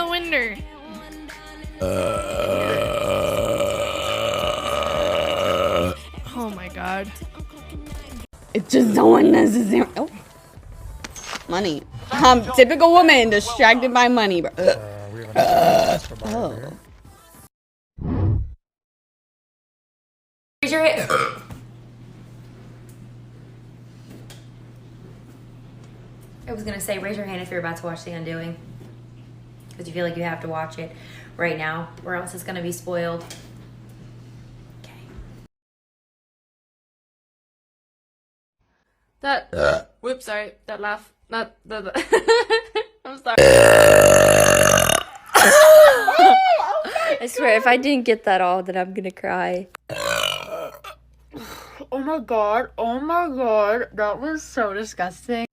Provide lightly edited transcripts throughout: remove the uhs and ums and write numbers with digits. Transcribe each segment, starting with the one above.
the window. Oh my god. It's just so unnecessary. Oh. Money. Typical woman distracted by money, bro. Oh. Raise your hand. I was gonna say, raise your hand if you're about to watch The Undoing. Because you feel like you have to watch it right now, or else it's gonna be spoiled. Okay. That. Whoops, sorry. That laugh. Not the. I'm sorry. I swear, if I didn't get that all, then I'm gonna cry. Oh my god. Oh my god. That was so disgusting.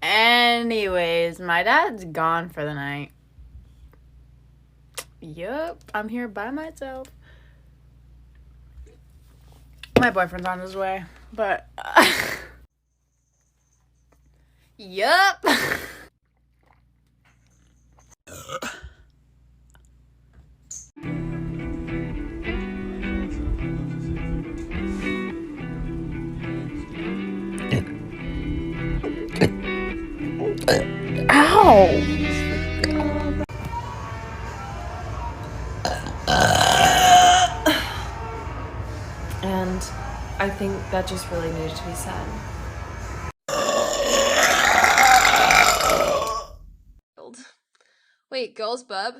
Anyways, my dad's gone for the night. Yup, I'm here by myself. My boyfriend's on his way, but yup. Ow. And I think that just really needed to be said. Wait, girls bub?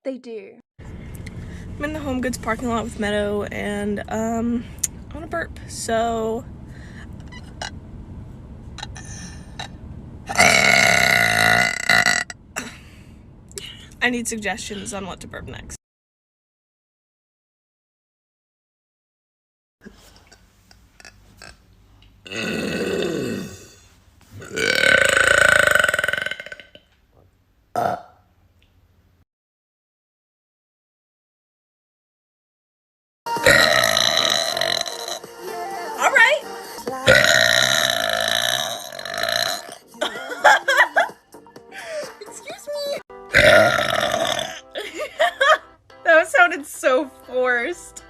They do. I'm in the Home Goods parking lot with Meadow, and I want to burp, so I need suggestions on what to burp next. All right. Excuse me. That sounded so forced.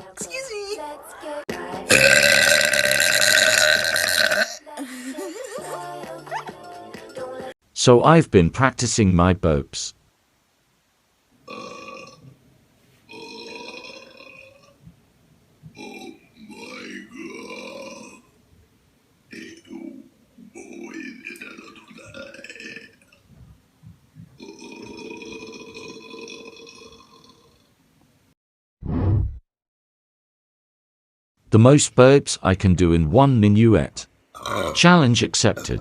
Excuse me. So I've been practicing my burps. The most burps I can do in one minuet. Challenge accepted.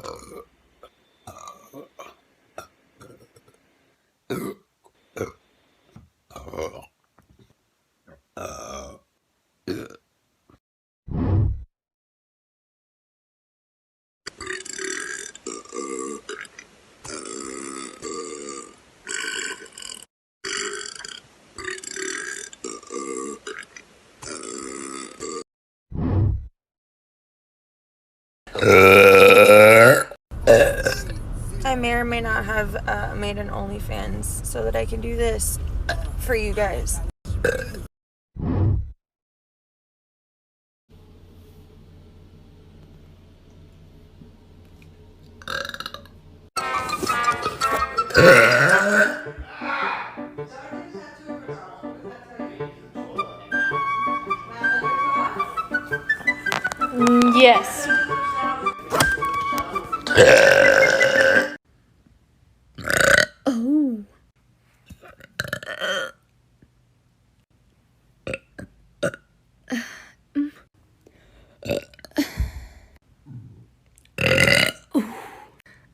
I may or may not have made an OnlyFans so that I can do this for you guys. Yes. Oh.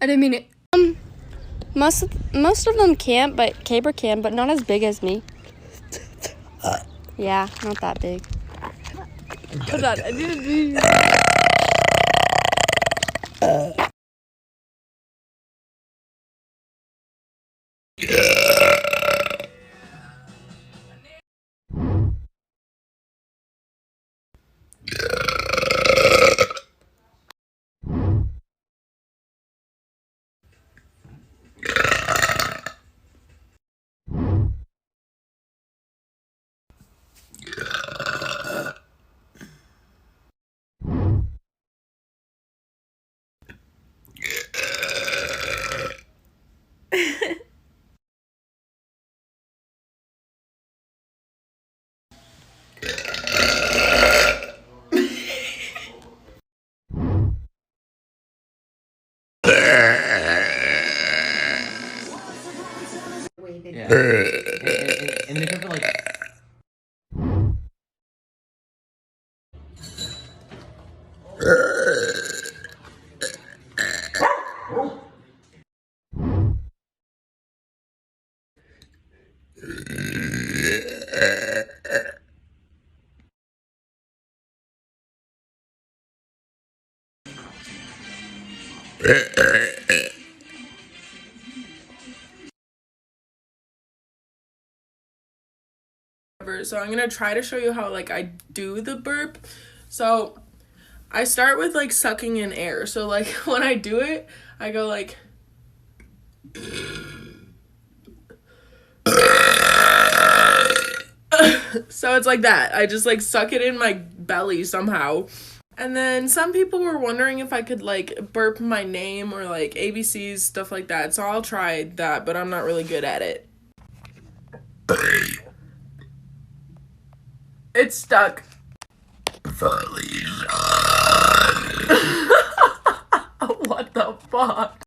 I didn't mean it. Most of them can't, but Caber can, but not as big as me. Yeah, not that big. Hold on, I need to do. Yeah. And they go for like. So I'm gonna try to show you how like I do the burp. So I start with like sucking in air. So like when I do it, I go like so it's like that. I just like suck it in my belly somehow. And then some people were wondering if I could like burp my name or like ABCs, stuff like that. So I'll try that, but I'm not really good at it. It's stuck. What the fuck?